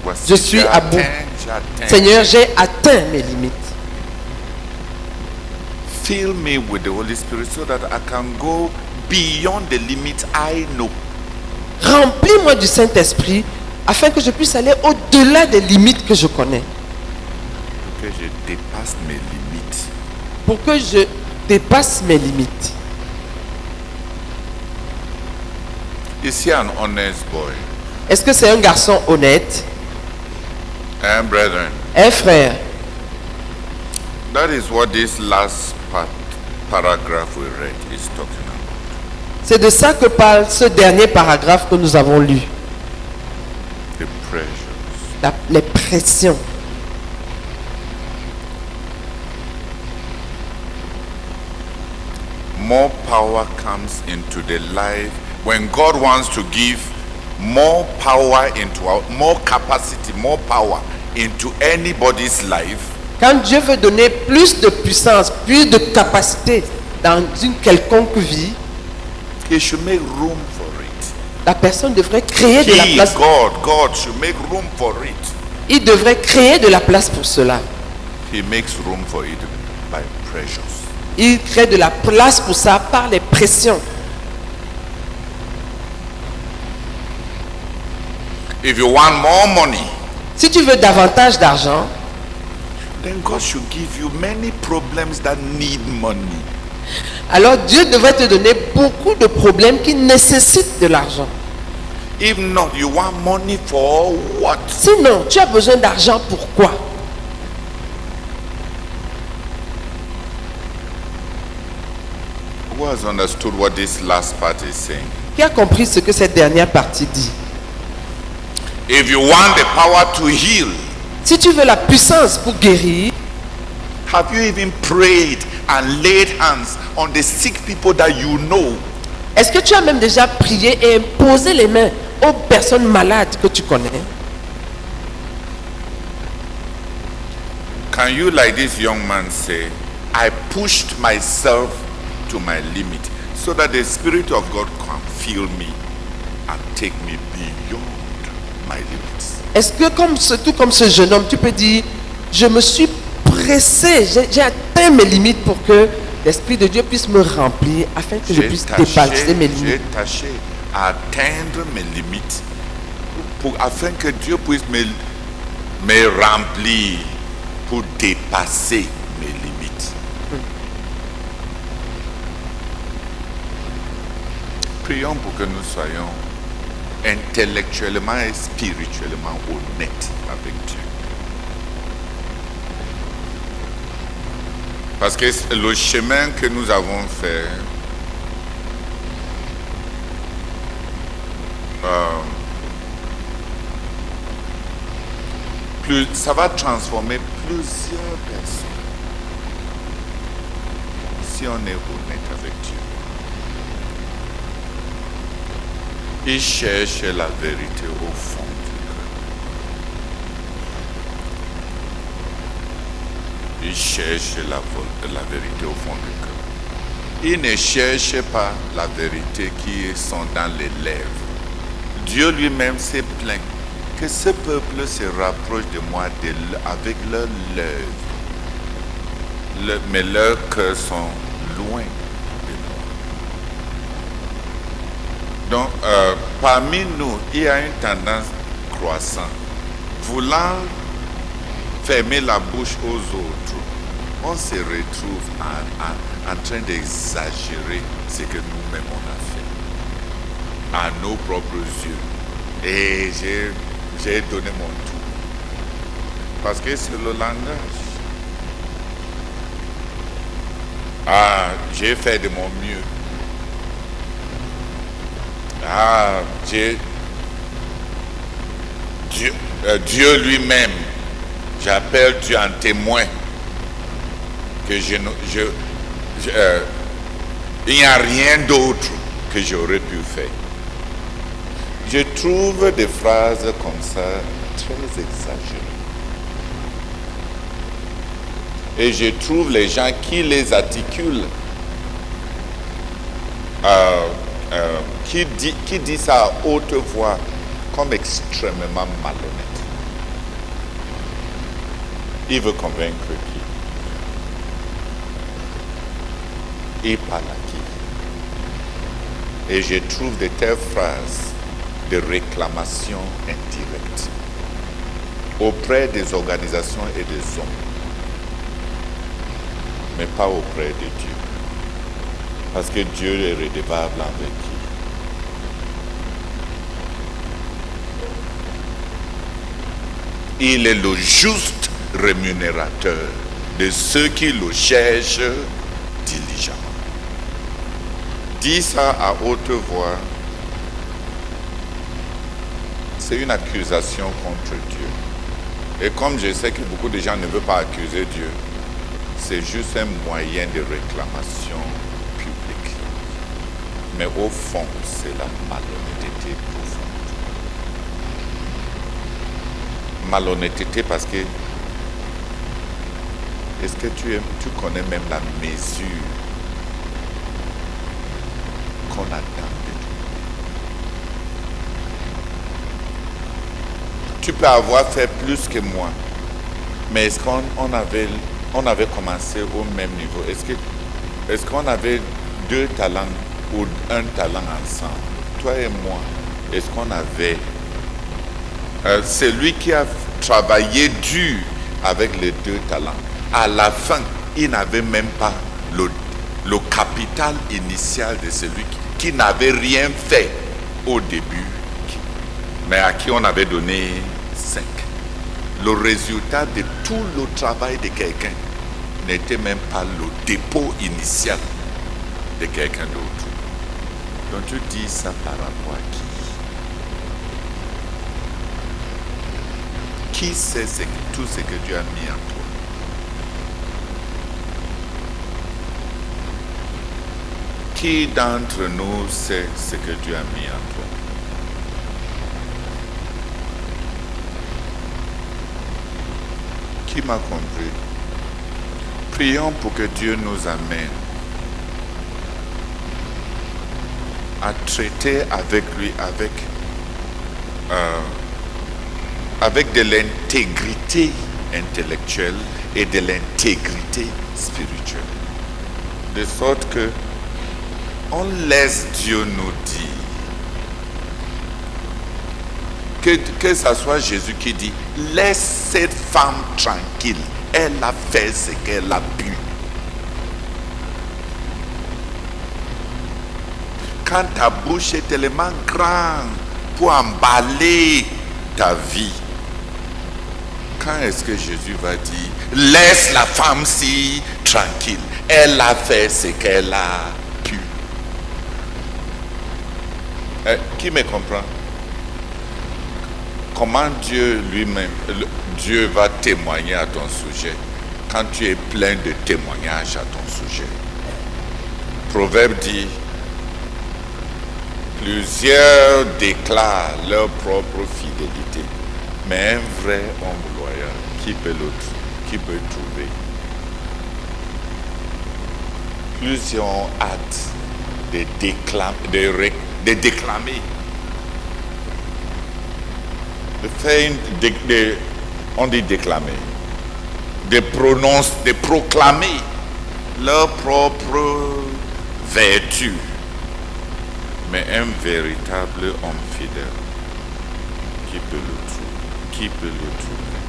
Voici, Je suis j'ai à bout. atteint. Seigneur, j'ai atteint mes limites. Fill me with the Holy Spirit so that I can go beyond the limits I know. Remplis-moi du Saint-Esprit afin que je puisse aller au-delà des limites que je connais. Que je dépasse mes limites. Pour que je dépasse mes limites. Is he an honest boy? Est-ce que c'est un garçon honnête? And brethren, Frère, that is what this last paragraph we read is talking about. c'est de ça que parle ce dernier paragraphe que nous avons lu. The pressures. Les pressions. More power comes into the life when God wants to give more power into more capacity, more power into anybody's life. Quand Dieu veut donner plus de puissance, plus de capacité dans une quelconque vie, He should make room for it. la personne devrait créer de la He, place. God should make room for it. Il devrait créer de la place pour cela. He makes room for it by pressures. Il crée de la place pour ça par les pressions. If you want more money, Si tu veux davantage d'argent, then God should give you many problems that need money. alors Dieu devrait te donner beaucoup de problèmes qui nécessitent de l'argent. If not, you want money for what? Sinon, tu as besoin d'argent pourquoi? Who has understood what this last part is saying? Qui a compris ce que cette dernière partie dit? If you want the power to heal, Si tu veux la puissance pour guérir, have you even prayed and laid hands on the sick people that you know? est-ce que tu as même déjà prié et imposé les mains aux personnes malades que tu connais? Can you, like this young man, say, I pushed myself to my limit so that the Spirit of God can fill me and take me beyond my limits? Est-ce que tout comme ce jeune homme, tu peux dire, je me suis pressé, j'ai atteint mes limites pour que l'Esprit de Dieu puisse me remplir afin que je puisse dépasser mes J'ai limites. tâché à atteindre mes limites afin que Dieu puisse me remplir pour dépasser mes limites. Prions pour que nous soyons intellectuellement et spirituellement honnêtes avec Dieu. Parce que le chemin que nous avons fait, ça va transformer plusieurs personnes si on est honnête avec Dieu. Il cherche la vérité au fond du cœur. Il cherche la vérité au fond du cœur. Il ne cherche pas la vérité qui sont dans les lèvres. Dieu lui-même s'est plaint Que ce peuple se rapproche de moi avec leur lèvres. Mais leurs cœurs sont loin de moi. Donc, parmi nous, il y a une tendance croissante. Voulant fermer la bouche aux autres, on se retrouve en train d'exagérer ce que nous-mêmes on a fait à nos propres yeux. Et j'ai donné mon tout. Parce que c'est le langage. Ah, j'ai fait de mon mieux. Ah, Dieu lui-même, j'appelle Dieu en témoin que il n'y a rien d'autre que j'aurais pu faire. Je trouve des phrases comme ça très exagérées. Et je trouve les gens qui les articulent, qui disent ça à haute voix, comme extrêmement malhonnête. Il veut convaincre qui? Et par là qui? Et je trouve de telles phrases de réclamation indirecte auprès des organisations et des hommes, mais pas auprès de Dieu. Parce que Dieu est redevable avec qui? Il est le juste rémunérateur de ceux qui le cherchent diligemment. Dis ça à haute voix, c'est une accusation contre Dieu. Et comme je sais que beaucoup de gens ne veulent pas accuser Dieu, c'est juste un moyen de réclamation publique. Mais au fond, c'est la malhonnêteté profonde. Malhonnêteté parce que est-ce que tu connais même la mesure qu'on attend de toi? Tu peux avoir fait plus que moi, mais est-ce qu'on avait commencé au même niveau? Est-ce qu'on avait 2 talents ou 1 talent ensemble? Toi et moi, est-ce qu'on avait... celui qui a travaillé dur avec les 2 talents, à la fin, il n'avait même pas le capital initial de celui qui n'avait rien fait au début, mais à qui on avait donné 5. Le résultat de tout le travail de quelqu'un n'était même pas le dépôt initial de quelqu'un d'autre. Donc tu dis ça par rapport à qui? Qui sait tout ce que Dieu a mis en toi? Qui d'entre nous sait ce que Dieu a mis en toi? Qui m'a compris? Prions pour que Dieu nous amène à traiter avec lui avec de l'intégrité intellectuelle et de l'intégrité spirituelle. De sorte que on laisse Dieu nous dire. Que ce soit Jésus qui dit, laisse cette femme tranquille, elle a fait ce qu'elle a pu. Quand ta bouche est tellement grande pour emballer ta vie, quand est-ce que Jésus va dire, laisse la femme-ci tranquille, elle a fait ce qu'elle a pu? Qui me comprend? Comment Dieu lui-même, Dieu va témoigner à ton sujet quand tu es plein de témoignages à ton sujet? Proverbe dit, plusieurs déclarent leur propre fidélité, mais un vrai homme loyal, qui peut trouver? Plusieurs ont hâte de déclamer. on dit déclamer, de proclamer leur propre vertu. Mais un véritable homme fidèle, qui peut le trouver?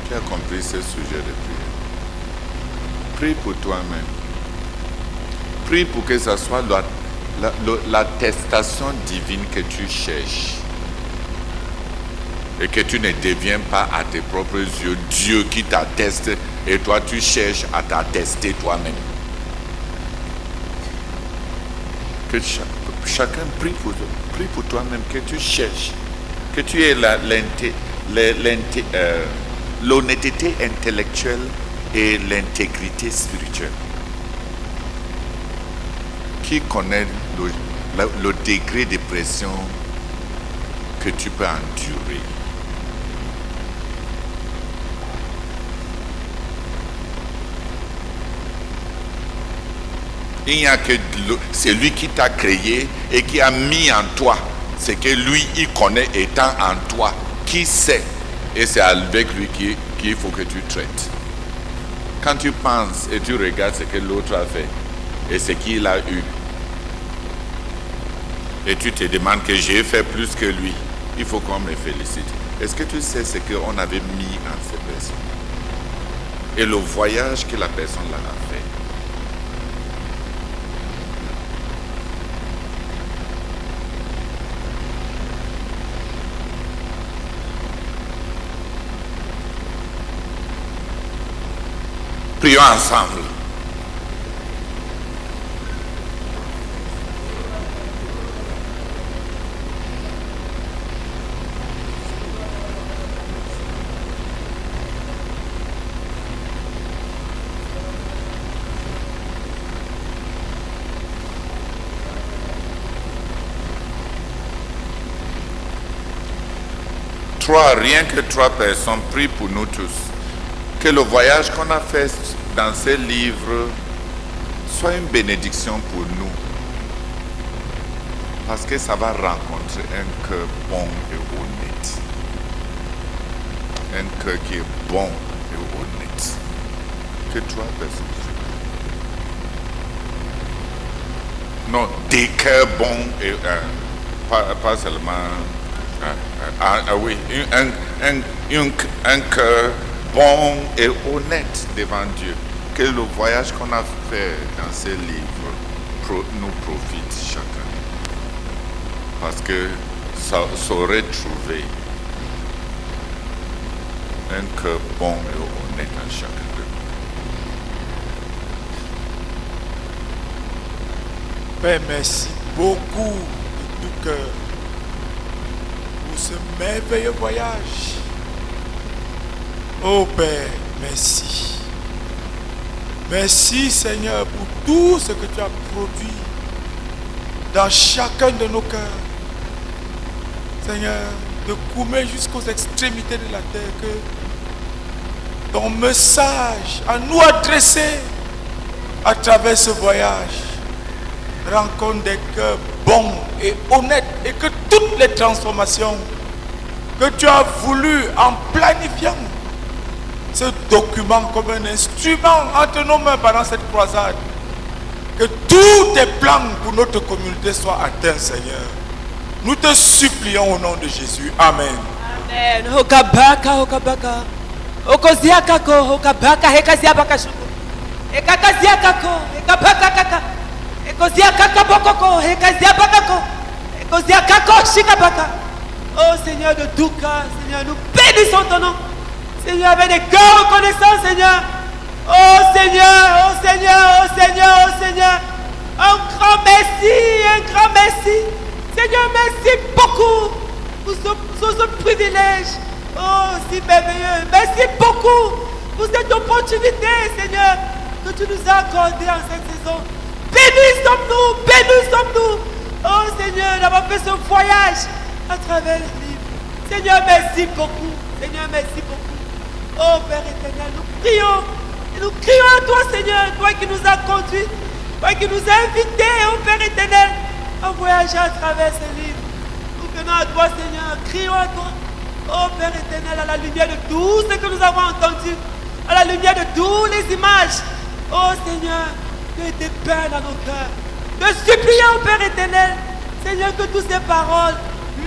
Qui a compris ce sujet de prière? Prie pour toi-même. Prie pour que ce soit l'attestation divine que tu cherches. Et que tu ne deviens pas à tes propres yeux Dieu qui t'atteste et toi tu cherches à t'attester toi-même. Que chacun prie pour toi-même, que tu cherches, que tu aies l'honnêteté intellectuelle et l'intégrité spirituelle. Qui connaît le degré de pression que tu peux endurer? Il n'y a que celui qui t'a créé et qui a mis en toi ce que lui il connaît étant en toi, qui sait, et c'est avec lui qu'il faut que tu traites. Quand tu penses et tu regardes ce que l'autre a fait et ce qu'il a eu, et tu te demandes que j'ai fait plus que lui, il faut qu'on me félicite. Est-ce que tu sais ce qu'on avait mis en cette personne et le voyage que la personne là a fait? Prions ensemble. Rien que 3 personnes prient pour nous tous. Que le voyage qu'on a fait dans ces livres soit une bénédiction pour nous. Parce que ça va rencontrer un cœur bon et honnête. Un cœur qui est bon et honnête. Que 3 personnes. Non, des cœurs bons et pas seulement... oui, un cœur bon et honnête devant Dieu. Que le voyage qu'on a fait dans ces livres nous profite chacun. Parce que ça saurait trouver un cœur bon et honnête en chacun de nous. Père, merci beaucoup de tout cœur pour ce merveilleux voyage. Oh Père, merci. Merci Seigneur pour tout ce que tu as produit dans chacun de nos cœurs. Seigneur, de Koumé jusqu'aux extrémités de la terre, que ton message à nous adresser à travers ce voyage rencontre des cœurs bons et honnêtes, et que toutes les transformations que tu as voulu en planifiant ce document comme un instrument entre nos mains pendant cette croisade, que tous tes plans pour notre communauté soient atteints, Seigneur. Nous te supplions au nom de Jésus. Amen. Amen. Hokabaka, hokabaka. Okoziakako, hokabaka, hekaziabaka shuko. Ekakaziakako, hekabaka kaka. Ekoziakaka bokoko, hekaziabakako. Ekoziakako shikabaka. Oh Seigneur de tout cœur, Seigneur, nous bénissons ton nom. Seigneur, avec des cœurs reconnaissants, Seigneur. Oh Seigneur, oh Seigneur, oh Seigneur, oh Seigneur. Un grand merci. Seigneur, merci beaucoup pour ce privilège. Oh, si merveilleux. Merci beaucoup pour cette opportunité, Seigneur, que tu nous as accordée en cette saison. Bénis sommes-nous. Oh Seigneur, d'avoir fait ce voyage à travers les livres. Seigneur, merci beaucoup. Oh Père éternel, nous crions à toi, Seigneur, toi qui nous as conduits, toi qui nous as invités, oh Père éternel, à voyager à travers ces livres. Nous venons à toi, Seigneur, crions à toi. Oh Père éternel, à la lumière de tout ce que nous avons entendu, à la lumière de toutes les images, oh Seigneur, que tes peines dans nos cœurs. Te supplions, Père éternel, Seigneur, que toutes ces paroles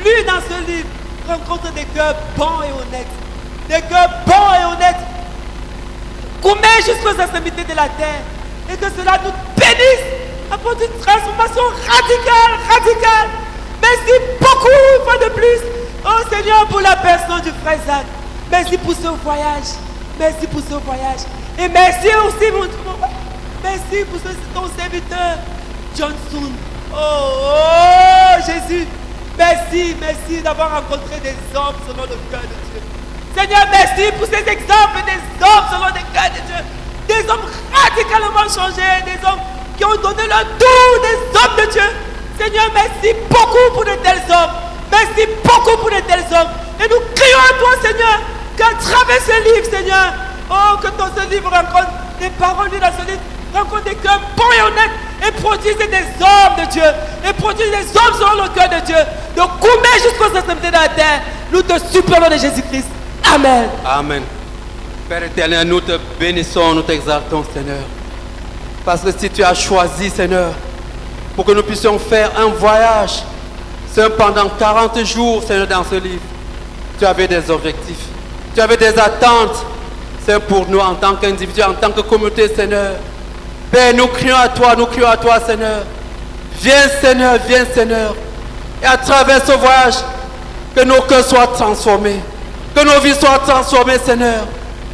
lues dans ce livre rencontrent des cœurs bons et honnêtes. Des cœurs bons et honnêtes, coumés jusqu'aux extrémités de la terre. Et que cela nous bénisse pour une transformation radicale. Merci beaucoup, une fois de plus. Oh Seigneur, pour la personne du frère Zach. Merci pour ce voyage. Merci pour ce voyage. Et merci aussi, merci pour ton serviteur, Johnson. Oh Jésus. Merci d'avoir rencontré des hommes selon le cœur de Dieu. Seigneur, merci pour ces exemples des hommes selon le cœur de Dieu. Des hommes radicalement changés, des hommes qui ont donné leur tout, des hommes de Dieu. Seigneur, merci beaucoup pour de tels hommes. Merci beaucoup pour de tels hommes. Et nous crions à toi, Seigneur, qu'à travers ce livre, Seigneur, oh, que dans ce livre rencontre des paroles dans ce livre, rencontre des cœurs bons et honnêtes et produisent des hommes de Dieu. Et produisent des hommes selon le cœur de Dieu. De coumer jusqu'aux extrémités de la terre. Nous te supplions de Jésus-Christ. Amen. Amen. Père éternel, nous te bénissons, nous t'exaltons, Seigneur. Parce que si tu as choisi, Seigneur, pour que nous puissions faire un voyage, c'est pendant 40 jours, Seigneur, dans ce livre, tu avais des objectifs, tu avais des attentes, c'est pour nous en tant qu'individus, en tant que communauté, Seigneur. Père, nous crions à toi, Seigneur. Viens, Seigneur. Et à travers ce voyage, que nos cœurs soient transformés, que nos vies soient transformées, Seigneur.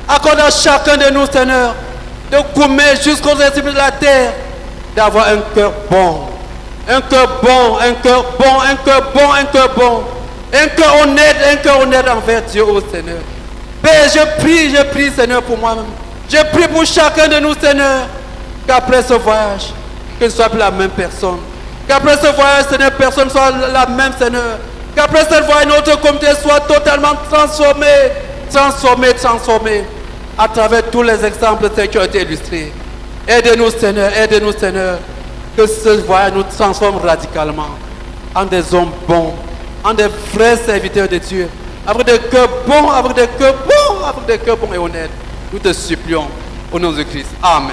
Accorde à chacun de nous, Seigneur, de coumer jusqu'aux extrémités de la terre, d'avoir un cœur bon. Un cœur bon, un cœur bon, un cœur bon, un cœur bon. Un cœur honnête envers Dieu, oh Seigneur. Père, je prie, Seigneur, pour moi-même. Je prie pour chacun de nous, Seigneur, qu'après ce voyage, que ne soit plus la même personne. Qu'après ce voyage, Seigneur, personne ne soit la même, Seigneur. Qu'après ce voyage, notre communauté soit totalement transformée, à travers tous les exemples, Seigneur, qui ont été illustrés. Aide-nous, Seigneur, que ce voyage nous transforme radicalement en des hommes bons, en des vrais serviteurs de Dieu, avec des cœurs bons, avec des cœurs bons et honnêtes. Nous te supplions au nom de Christ. Amen.